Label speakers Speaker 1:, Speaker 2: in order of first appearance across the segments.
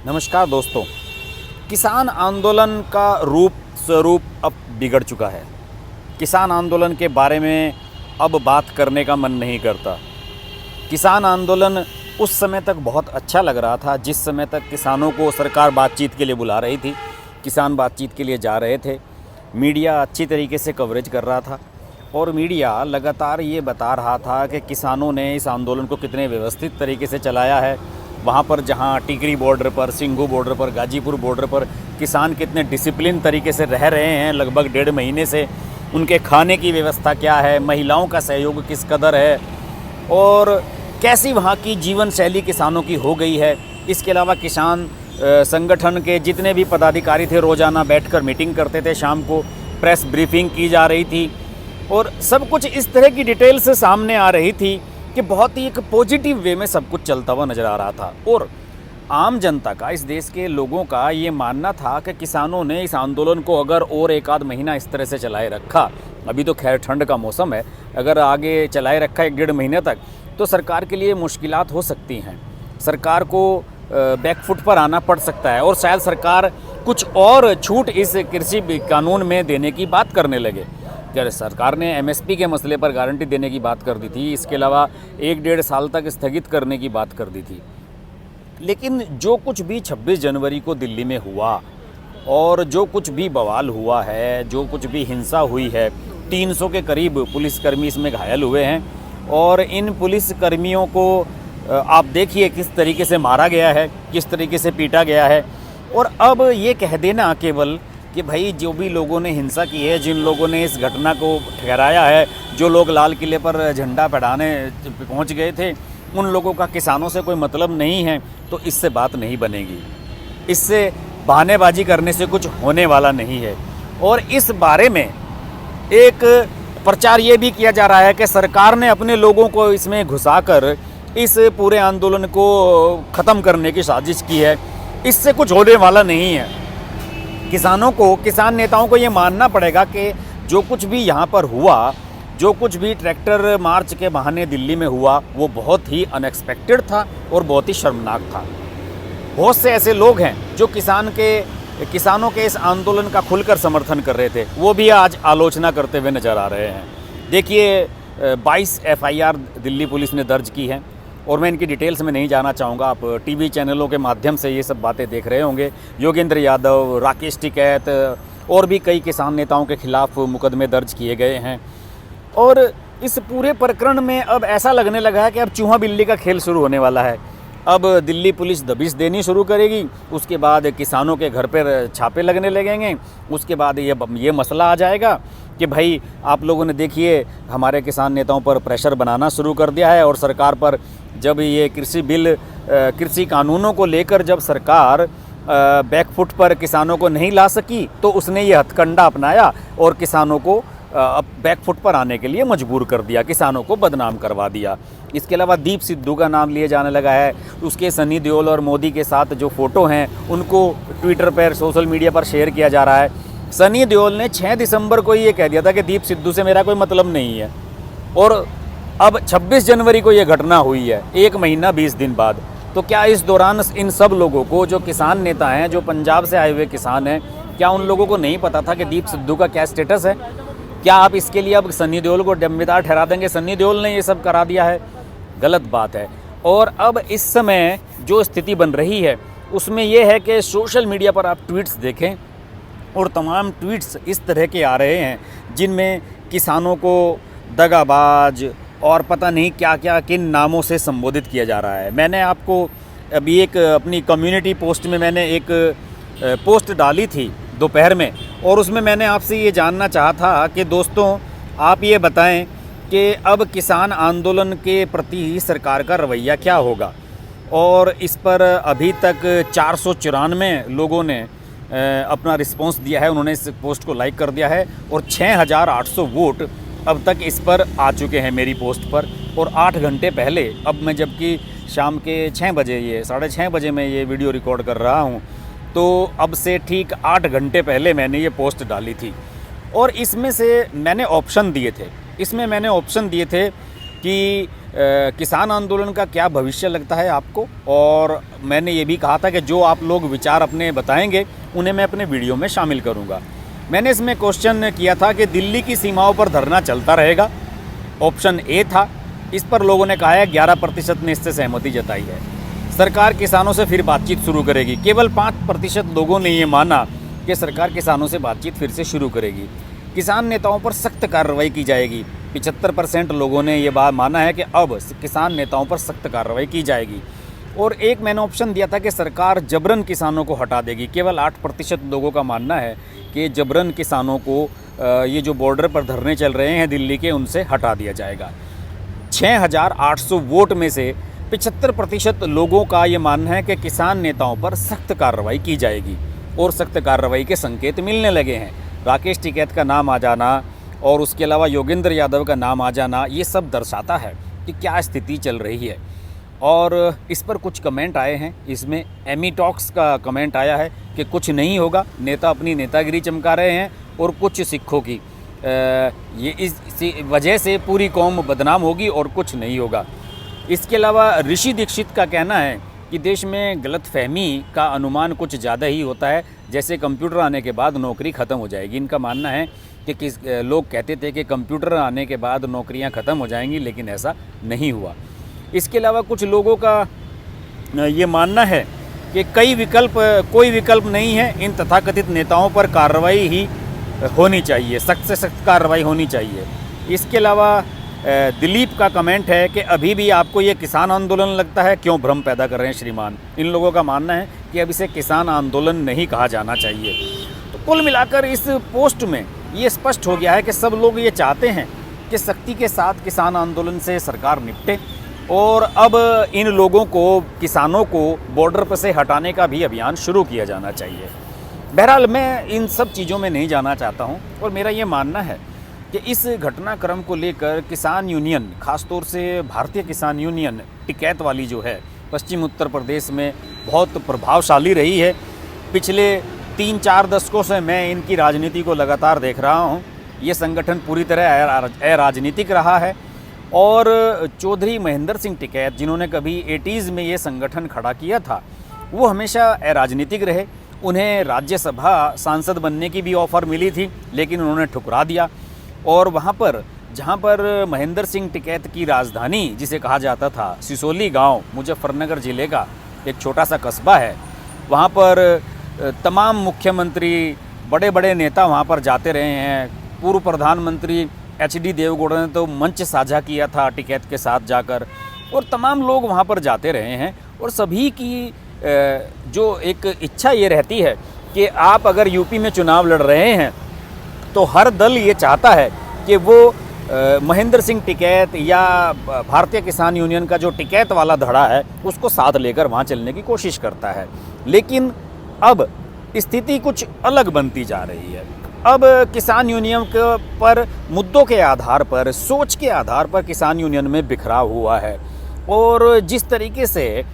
Speaker 1: नमस्कार दोस्तों। किसान आंदोलन का रूप स्वरूप अब बिगड़ चुका है। किसान आंदोलन के बारे में अब बात करने का मन नहीं करता। किसान आंदोलन उस समय तक बहुत अच्छा लग रहा था जिस समय तक किसानों को सरकार बातचीत के लिए बुला रही थी, किसान बातचीत के लिए जा रहे थे, मीडिया अच्छी तरीके से कवरेज कर रहा था और मीडिया लगातार ये बता रहा था कि किसानों ने इस आंदोलन को कितने व्यवस्थित तरीके से चलाया है। वहाँ पर जहाँ टिकरी बॉर्डर पर, सिंघू बॉर्डर पर, गाजीपुर बॉर्डर पर किसान कितने डिसिप्लिन तरीके से रह रहे हैं लगभग 1.5 महीने से, उनके खाने की व्यवस्था क्या है, महिलाओं का सहयोग किस कदर है और कैसी वहाँ की जीवन शैली किसानों की हो गई है। इसके अलावा किसान संगठन के जितने भी पदाधिकारी थे रोज़ाना बैठकर मीटिंग करते थे, शाम को प्रेस ब्रीफिंग की जा रही थी और सब कुछ इस तरह की डिटेल से सामने आ रही थी कि बहुत ही एक पॉजिटिव वे में सब कुछ चलता हुआ नज़र आ रहा था। और आम जनता का, इस देश के लोगों का ये मानना था कि किसानों ने इस आंदोलन को अगर और 1 आध महीना इस तरह से चलाए रखा, अभी तो खैर ठंड का मौसम है, अगर आगे चलाए रखा 1-1.5 महीने तक तो सरकार के लिए मुश्किलात हो सकती हैं। सरकार को बैकफुट पर आना पड़ सकता है और शायद सरकार कुछ और छूट इस कृषि कानून में देने की बात करने लगे। सरकार ने एमएसपी के मसले पर गारंटी देने की बात कर दी थी, इसके अलावा 1-1.5 साल तक स्थगित करने की बात कर दी थी। लेकिन जो कुछ भी 26 जनवरी को दिल्ली में हुआ और जो कुछ भी बवाल हुआ है, जो कुछ भी हिंसा हुई है, 300 के करीब पुलिसकर्मी इसमें घायल हुए हैं और इन पुलिसकर्मियों को आप देखिए किस तरीके से मारा गया है, किस तरीके से पीटा गया है। और अब ये कह देना केवल कि भाई जो भी लोगों ने हिंसा की है, जिन लोगों ने इस घटना को ठहराया है, जो लोग लाल किले पर झंडा फहराने पहुंच गए थे, उन लोगों का किसानों से कोई मतलब नहीं है, तो इससे बात नहीं बनेगी। इससे बहानेबाजी करने से कुछ होने वाला नहीं है। और इस बारे में एक प्रचार ये भी किया जा रहा है कि सरकार ने अपने लोगों को इसमें घुसाकर इस पूरे आंदोलन को ख़त्म करने की साजिश की है। इससे कुछ होने वाला नहीं है। किसानों को, किसान नेताओं को ये मानना पड़ेगा कि जो कुछ भी यहाँ पर हुआ, जो कुछ भी ट्रैक्टर मार्च के बहाने दिल्ली में हुआ, वो बहुत ही अनएक्सपेक्टेड था और बहुत ही शर्मनाक था। बहुत से ऐसे लोग हैं जो किसानों के इस आंदोलन का खुलकर समर्थन कर रहे थे, वो भी आज आलोचना करते हुए नज़र आ रहे हैं। देखिए 22 FIR दिल्ली पुलिस ने दर्ज की है और मैं इनकी डिटेल्स में नहीं जाना चाहूँगा। आप टीवी चैनलों के माध्यम से ये सब बातें देख रहे होंगे। योगेंद्र यादव, राकेश टिकैत और भी कई किसान नेताओं के खिलाफ मुकदमे दर्ज किए गए हैं। और इस पूरे प्रकरण में अब ऐसा लगने लगा है कि अब चूहा बिल्ली का खेल शुरू होने वाला है। अब दिल्ली पुलिस दबिश देनी शुरू करेगी, उसके बाद किसानों के घर पर छापे लगने लगेंगे, उसके बाद ये मसला आ जाएगा कि भाई आप लोगों ने देखिए हमारे किसान नेताओं पर प्रेशर बनाना शुरू कर दिया है। और सरकार पर जब ये कृषि कानूनों को लेकर जब सरकार बैकफुट पर किसानों को नहीं ला सकी तो उसने ये हथकंडा अपनाया और किसानों को अब बैकफुट पर आने के लिए मजबूर कर दिया, किसानों को बदनाम करवा दिया। इसके अलावा दीप सिद्धू का नाम लिए जाने लगा है। उसके सनी देओल और मोदी के साथ जो फ़ोटो हैं उनको ट्विटर पर, सोशल मीडिया पर शेयर किया जा रहा है। सनी देओल ने 6 दिसंबर को ये कह दिया था कि दीप सिद्धू से मेरा कोई मतलब नहीं है और अब 26 जनवरी को ये घटना हुई है, 1 महीना 20 दिन बाद। तो क्या इस दौरान इन सब लोगों को, जो किसान नेता हैं, जो पंजाब से आए हुए किसान हैं, क्या उन लोगों को नहीं पता था कि दीप सिद्धू का क्या स्टेटस है? क्या आप इसके लिए अब सनी देओल को जिम्मेदार ठहरा देंगे? सनी देओल ने ये सब करा दिया है, गलत बात है। और अब इस समय जो स्थिति बन रही है उसमें यह है कि सोशल मीडिया पर आप ट्वीट्स देखें और तमाम ट्वीट्स इस तरह के आ रहे हैं जिनमें किसानों को दगाबाज और पता नहीं क्या क्या किन नामों से संबोधित किया जा रहा है। मैंने आपको अभी एक अपनी कम्युनिटी पोस्ट में मैंने एक पोस्ट डाली थी दोपहर में और उसमें मैंने आपसे ये जानना चाहा था कि दोस्तों आप ये बताएं कि अब किसान आंदोलन के प्रति सरकार का रवैया क्या होगा। और इस पर अभी तक 494 लोगों ने अपना रिस्पांस दिया है, उन्होंने इस पोस्ट को लाइक कर दिया है और 6800 वोट अब तक इस पर आ चुके हैं मेरी पोस्ट पर। और 8 घंटे पहले, अब मैं जबकि शाम के 6 बजे, ये 6:30 बजे मैं ये वीडियो रिकॉर्ड कर रहा हूँ, तो अब से ठीक 8 घंटे पहले मैंने ये पोस्ट डाली थी। और इसमें से मैंने ऑप्शन दिए थे कि किसान आंदोलन का क्या भविष्य लगता है आपको? और मैंने ये भी कहा था कि जो आप लोग विचार अपने बताएंगे उन्हें मैं अपने वीडियो में शामिल करूँगा। मैंने इसमें क्वेश्चन किया था कि दिल्ली की सीमाओं पर धरना चलता रहेगा, ऑप्शन ए था। इस पर लोगों ने कहा है 11% ने इससे सहमति जताई है। सरकार किसानों से फिर बातचीत शुरू करेगी। केवल 5% लोगों ने ये माना कि सरकार किसानों से बातचीत फिर से शुरू करेगी। किसान नेताओं पर सख्त कार्रवाई की जाएगी। 75% लोगों ने ये बात माना है कि अब किसान नेताओं पर सख्त कार्रवाई की जाएगी। और एक मैंने ऑप्शन दिया था कि सरकार जबरन किसानों को हटा देगी। केवल 8% लोगों का मानना है कि जबरन किसानों को ये जो बॉर्डर पर धरने चल रहे हैं दिल्ली के, उनसे हटा दिया जाएगा। 6,800 वोट में से 75% लोगों का ये मानना है कि किसान नेताओं पर सख्त कार्रवाई की जाएगी और सख्त कार्रवाई के संकेत मिलने लगे हैं। राकेश टिकैत का नाम आ जाना और उसके अलावा योगेंद्र यादव का नाम आ जाना, ये सब दर्शाता है कि क्या स्थिति चल रही है। और इस पर कुछ कमेंट आए हैं। इसमें एमी टॉक्स का कमेंट आया है कि कुछ नहीं होगा, नेता अपनी नेतागिरी चमका रहे हैं और कुछ सिखों की ये इस वजह से पूरी कौम बदनाम होगी और कुछ नहीं होगा। इसके अलावा ऋषि दीक्षित का कहना है कि देश में गलतफहमी का अनुमान कुछ ज़्यादा ही होता है, जैसे कंप्यूटर आने के बाद नौकरी ख़त्म हो जाएगी। इनका मानना है कि लोग कहते थे कि कंप्यूटर आने के बाद नौकरियां ख़त्म हो जाएंगी, लेकिन ऐसा नहीं हुआ। इसके अलावा कुछ लोगों का ये मानना है कि कोई विकल्प नहीं है, इन तथाकथित नेताओं पर कार्रवाई ही होनी चाहिए, सख्त से सख्त कार्रवाई होनी चाहिए। इसके अलावा दिलीप का कमेंट है कि अभी भी आपको ये किसान आंदोलन लगता है, क्यों भ्रम पैदा कर रहे हैं श्रीमान। इन लोगों का मानना है कि अब इसे किसान आंदोलन नहीं कहा जाना चाहिए। तो कुल मिलाकर इस पोस्ट में ये स्पष्ट हो गया है कि सब लोग ये चाहते हैं कि सख्ती के साथ किसान आंदोलन से सरकार निपटे और अब इन लोगों को, किसानों को बॉर्डर पर से हटाने का भी अभियान शुरू किया जाना चाहिए। बहरहाल मैं इन सब चीज़ों में नहीं जाना चाहता हूँ और मेरा ये मानना है कि इस घटनाक्रम को लेकर किसान यूनियन, खासतौर से भारतीय किसान यूनियन टिकैत वाली जो है पश्चिम उत्तर प्रदेश में बहुत प्रभावशाली रही है। पिछले 3-4 दशकों से मैं इनकी राजनीति को लगातार देख रहा हूँ। ये संगठन पूरी तरह अराजनीतिक रहा है और चौधरी महेंद्र सिंह टिकैत, जिन्होंने कभी 80s में ये संगठन खड़ा किया था, वो हमेशा अराजनीतिक रहे। उन्हें राज्यसभा सांसद बनने की भी ऑफ़र मिली थी, लेकिन उन्होंने ठुकरा दिया। और वहाँ पर जहाँ पर महेंद्र सिंह टिकैत की राजधानी जिसे कहा जाता था, सिसोली गांव, मुजफ्फरनगर ज़िले का एक छोटा सा कस्बा है, वहाँ पर तमाम मुख्यमंत्री, बड़े बड़े नेता वहाँ पर जाते रहे हैं। पूर्व प्रधानमंत्री HD देवगौड़ा ने तो मंच साझा किया था टिकैत के साथ जाकर, और तमाम लोग वहाँ पर जाते रहे हैं। और सभी की जो एक इच्छा ये रहती है कि आप अगर यूपी में चुनाव लड़ रहे हैं तो हर दल ये चाहता है कि वो महेंद्र सिंह टिकैत या भारतीय किसान यूनियन का जो टिकैत वाला धड़ा है उसको साथ लेकर वहाँ चलने की कोशिश करता है। लेकिन अब स्थिति कुछ अलग बनती जा रही है। अब किसान यूनियन के पर मुद्दों के आधार पर, सोच के आधार पर किसान यूनियन में बिखराव हुआ है। और जिस तरीके से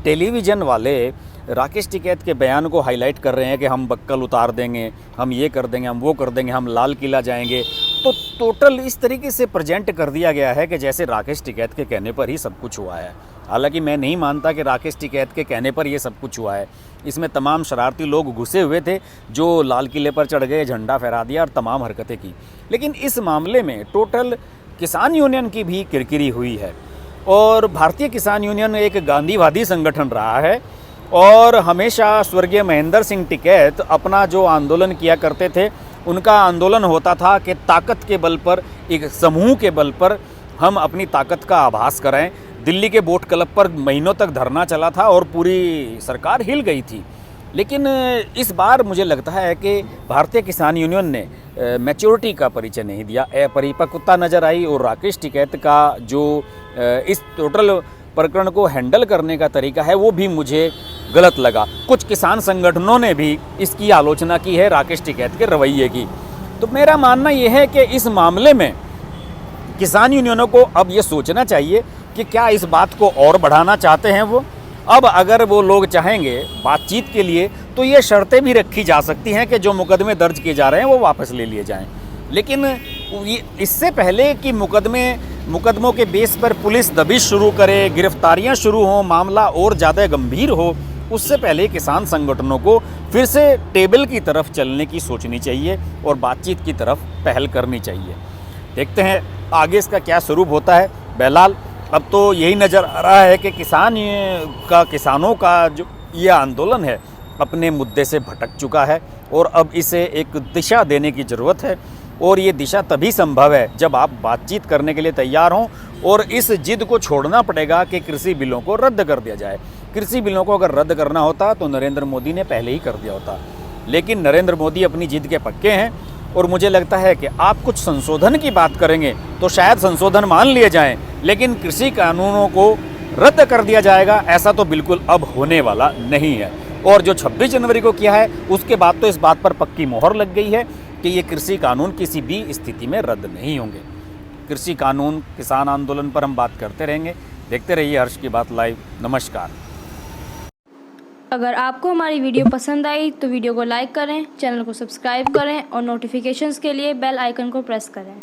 Speaker 1: टेलीविज़न वाले राकेश टिकैत के बयान को हाईलाइट कर रहे हैं कि हम बक्कल उतार देंगे, हम ये कर देंगे, हम वो कर देंगे, हम लाल किला जाएंगे, तो टोटल इस तरीके से प्रेजेंट कर दिया गया है कि जैसे राकेश टिकैत के कहने पर ही सब कुछ हुआ है। हालांकि मैं नहीं मानता कि राकेश टिकैत के कहने पर ये सब कुछ हुआ है। इसमें तमाम शरारती लोग घुसे हुए थे जो लाल किले पर चढ़ गए, झंडा फहरा दिया और तमाम हरकतें की। लेकिन इस मामले में टोटल किसान यूनियन की भी किरकिरी हुई है। और भारतीय किसान यूनियन एक गांधीवादी संगठन रहा है और हमेशा स्वर्गीय महेंद्र सिंह टिकैत अपना जो आंदोलन किया करते थे, उनका आंदोलन होता था कि ताकत के बल पर, एक समूह के बल पर हम अपनी ताकत का आभास करें। दिल्ली के बोट क्लब पर महीनों तक धरना चला था और पूरी सरकार हिल गई थी। लेकिन इस बार मुझे लगता है कि भारतीय किसान यूनियन ने मैच्योरिटी का परिचय नहीं दिया, अपरिपक्वता नज़र आई। और राकेश टिकैत का जो इस टोटल प्रकरण को हैंडल करने का तरीका है वो भी मुझे गलत लगा। कुछ किसान संगठनों ने भी इसकी आलोचना की है राकेश टिकैत के रवैये की। तो मेरा मानना ये है कि इस मामले में किसान यूनियनों को अब ये सोचना चाहिए कि क्या इस बात को और बढ़ाना चाहते हैं वो। अब अगर वो लोग चाहेंगे बातचीत के लिए तो ये शर्तें भी रखी जा सकती हैं कि जो मुकदमे दर्ज किए जा रहे हैं वो वापस ले लिए जाएं। लेकिन इससे पहले कि मुकदमे मुकदमों के बेस पर पुलिस दबिश शुरू करे, गिरफ्तारियां शुरू हों, मामला और ज़्यादा गंभीर हो, उससे पहले किसान संगठनों को फिर से टेबल की तरफ चलने की सोचनी चाहिए और बातचीत की तरफ पहल करनी चाहिए। देखते हैं आगे इसका क्या स्वरूप होता है। बहरहाल अब तो यही नज़र आ रहा है कि किसानों का जो ये आंदोलन है अपने मुद्दे से भटक चुका है और अब इसे एक दिशा देने की ज़रूरत है। और ये दिशा तभी संभव है जब आप बातचीत करने के लिए तैयार हों और इस जिद को छोड़ना पड़ेगा कि कृषि बिलों को रद्द कर दिया जाए। कृषि बिलों को अगर रद्द करना होता तो नरेंद्र मोदी ने पहले ही कर दिया होता, लेकिन नरेंद्र मोदी अपनी जिद के पक्के हैं और मुझे लगता है कि आप कुछ संशोधन की बात करेंगे तो शायद संशोधन मान लिए जाएं, लेकिन कृषि कानूनों को रद्द कर दिया जाएगा ऐसा तो बिल्कुल अब होने वाला नहीं है। और जो 26 जनवरी को किया है उसके बाद तो इस बात पर पक्की मोहर लग गई है कि ये कृषि कानून किसी भी स्थिति में रद्द नहीं होंगे। कृषि कानून, किसान आंदोलन पर हम बात करते रहेंगे। देखते रहिए हर्ष की बात लाइव। नमस्कार।
Speaker 2: अगर आपको हमारी वीडियो पसंद आई तो वीडियो को लाइक करें, चैनल को सब्सक्राइब करें और नोटिफिकेशंस के लिए बेल आइकन को प्रेस करें।